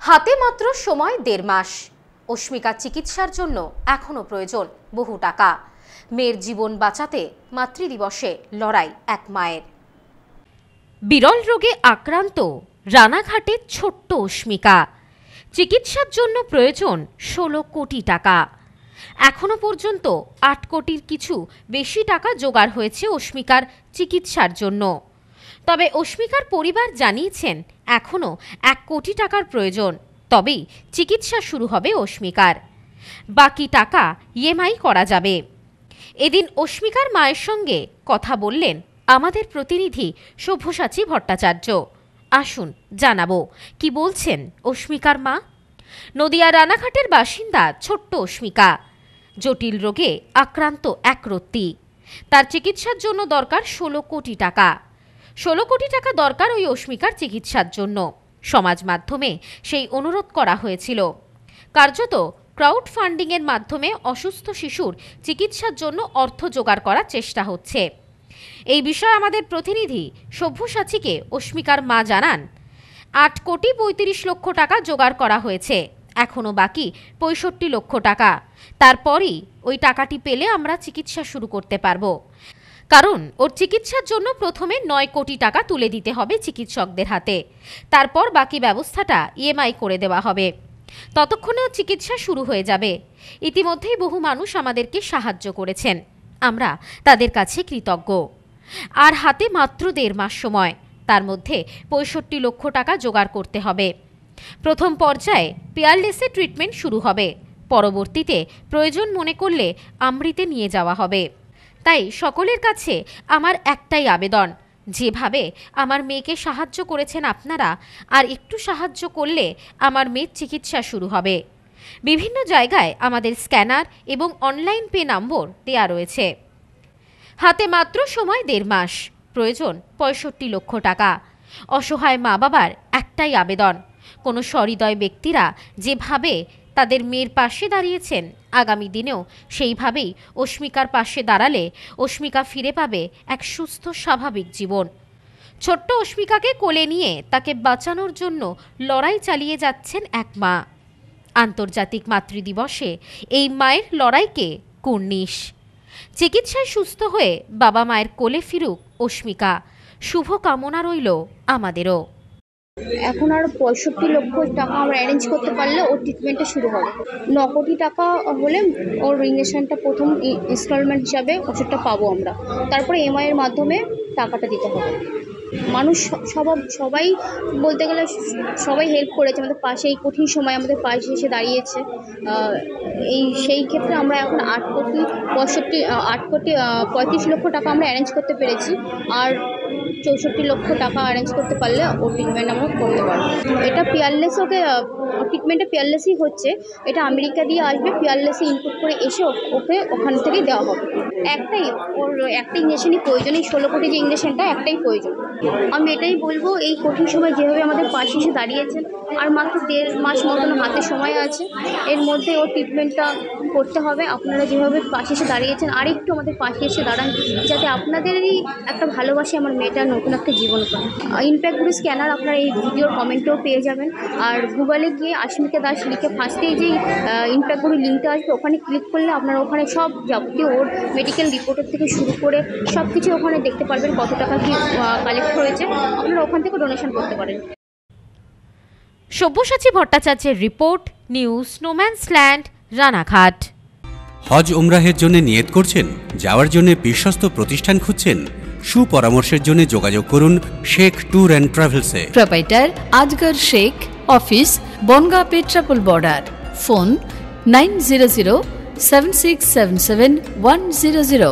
হাতে মাত্র সময় 1.5 মাস। অস্মিকার চিকিৎসার জন্য এখনো প্রয়োজন বহু টাকা। মেয়ের জীবন বাঁচাতে মাতৃদিবসে লড়াই এক মায়ের। বিরল রোগে আক্রান্ত রানাঘাটের ছোট্ট অস্মিকা। চিকিৎসার জন্য প্রয়োজন 16 কোটি টাকা। এখনো পর্যন্ত 8 কোটির কিছু বেশি টাকা জোগাড় হয়েছে অস্মিকার চিকিৎসার জন্য। তবে অস্মিকার পরিবার জানিয়েছেন এখনো 1 কোটি টাকার প্রয়োজন, তবেই চিকিৎসা শুরু হবে অস্মিকার। বাকি টাকা ইএমআই করা যাবে। এদিন অস্মিকার মায়ের সঙ্গে কথা বললেন আমাদের প্রতিনিধি সব্যসাচী ভট্টাচার্য। আসুন জানাবো কি বলছেন অস্মিকার মা। নদিয়া রানাঘাটের বাসিন্দা ছোট্ট অস্মিকা জটিল রোগে আক্রান্ত এক রত্তি। তার চিকিৎসার জন্য দরকার 16 কোটি টাকা। 16 কোটি টাকা দরকার ওই অস্মিকার চিকিৎসার জন্য। সমাজ মাধ্যমে সেই অনুরোধ করা হয়েছিল। কার্যত ক্রাউড ফান্ডিংয়ের মাধ্যমে অসুস্থ শিশুর চিকিৎসার জন্য অর্থ জোগাড় করার চেষ্টা হচ্ছে। এই বিষয়ে আমাদের প্রতিনিধি সব্যসাচীকে অস্মিকার মা জানান 8 কোটি 35 লক্ষ টাকা জোগাড় করা হয়েছে, এখনো বাকি 65 লক্ষ টাকা। তারপরই ওই টাকাটি পেলে আমরা চিকিৎসা শুরু করতে পারবো। কারণ ওর চিকিৎসার জন্য প্রথমে 9 কোটি টাকা তুলে দিতে হবে চিকিৎসকদের হাতে, তারপর বাকি ব্যবস্থাটা ইএমআই করে দেওয়া হবে। ততক্ষণেও চিকিৎসা শুরু হয়ে যাবে। ইতিমধ্যেই বহু মানুষ আমাদেরকে সাহায্য করেছেন, আমরা তাদের কাছে কৃতজ্ঞ। আর হাতে মাত্র 1.5 মাস সময়, তার মধ্যে 65 লক্ষ টাকা জোগাড় করতে হবে। প্রথম পর্যায়ে পিয়ারলেসে ট্রিটমেন্ট শুরু হবে, পরবর্তীতে প্রয়োজন মনে করলে আমৃতে নিয়ে যাওয়া হবে। তাই সকলের কাছে আমার একটাই আবেদন, যেভাবে আমার মেয়েকে সাহায্য করেছেন আপনারা, আর একটু সাহায্য করলে আমার মেয়ের চিকিৎসা শুরু হবে। বিভিন্ন জায়গায় আমাদের স্ক্যানার এবং অনলাইন পে নম্বর দেয়া রয়েছে। হাতে মাত্র সময় 1.5 মাস, প্রয়োজন 65 লক্ষ টাকা। অসহায় মা বাবার একটাই আবেদন, কোনো সহৃদয় ব্যক্তিরা যেভাবে তাদের মেয়ের পাশে দাঁড়িয়েছেন, আগামী দিনেও সেইভাবেই অস্মিকার পাশে দাঁড়ালে অস্মিকা ফিরে পাবে এক সুস্থ স্বাভাবিক জীবন। ছোট্ট অস্মিকাকে কোলে নিয়ে তাকে বাঁচানোর জন্য লড়াই চালিয়ে যাচ্ছেন এক মা। আন্তর্জাতিক মাতৃদিবসে এই মায়ের লড়াইকে কুর্নিশ। চিকিৎসায় সুস্থ হয়ে বাবা মায়ের কোলে ফিরুক অস্মিকা, শুভ কামনা রইল আমাদেরও। এখন আর 65 লক্ষ টাকা আমরা অ্যারেঞ্জ করতে পারলে ওর ট্রিটমেন্টটা শুরু হবে। 9 কোটি টাকা হলে ওর ইঞ্জেকশনটা প্রথম ইনস্টলমেন্ট হিসাবে ওষুধটা পাবো আমরা, তারপরে এমআইয়ের মাধ্যমে টাকাটা দিতে হবে। মানুষ সবাই বলতে গেলে সবাই হেল্প করেছে আমাদের পাশে, এই কঠিন সময় আমাদের পাশে এসে দাঁড়িয়েছে। সেই ক্ষেত্রে আমরা এখন 8 কোটি 35 লক্ষ টাকা আমরা অ্যারেঞ্জ করতে পেরেছি। আর 64 লক্ষ টাকা অ্যারেঞ্জ করতে পারলে ও ট্রিটমেন্ট আমরা করতে পারবো। এটা পিয়ারলেস, ট্রিটমেন্টটা পিয়ারলেসই হচ্ছে। এটা আমেরিকা দিয়ে আসবে, পিয়ারলেসে ইনপুট করে এসে ওকে ওখান থেকেই দেওয়া হবে। ওর একটা ইঞ্জেকশনই প্রয়োজন, এই 16 কোটি যে ইঞ্জেকশনটা একটাই প্রয়োজন। আমি এটাই বলবো, এই কঠিন সময় যেভাবে আমাদের পাশে এসে দাঁড়িয়েছেন, আর মাত্র 1.5 মাস মতন হাতে সময় আছে, এর মধ্যে ওর ট্রিটমেন্টটা করতে হবে। আপনারা যেভাবে পাশে এসে দাঁড়িয়েছেন আর একটু আমাদের পাশে এসে দাঁড়ান, যাতে আপনাদেরই একটা ভালোবাসে আমার মেয়েটা নতুন একটা জীবন পায়। ইম্প্যাক্ট গুরু স্ক্যানার আপনারা এই ভিডিওর কমেন্টেও পেয়ে যাবেন। আর গুগলে গিয়ে অস্মিকা দাস লিখে ফার্স্টেই যেই ইম্প্যাক্ট গুরু লিঙ্কটা আসবে ওখানে ক্লিক করলে আপনারা ওখানে সব যাবতীয় ওর মেডিকেল রিপোর্টের থেকে শুরু করে সব কিছু ওখানে দেখতে পারবেন, কত টাকা কি কালেক্ট হয়েছে। আপনারা ওখান থেকে ডোনেশন করতে পারেন। সব্যসাচী ভট্টাচার্যের রিপোর্ট, নিউজ স্নোম্যান্সল্যান্ড, রানাঘাট। হজ উমরাহের জন্য নিয়ত করছেন, যাওয়ার জন্য বিশ্বস্ত প্রতিষ্ঠান খুঁজছেন? সুপরামর্শের জন্য যোগাযোগ করুন শেখ ট্যুর অ্যান্ড ট্রাভেলসে। Proprietor Asgar Sheikh, office Bongaon Petrapole border. Phone 900 7677 100।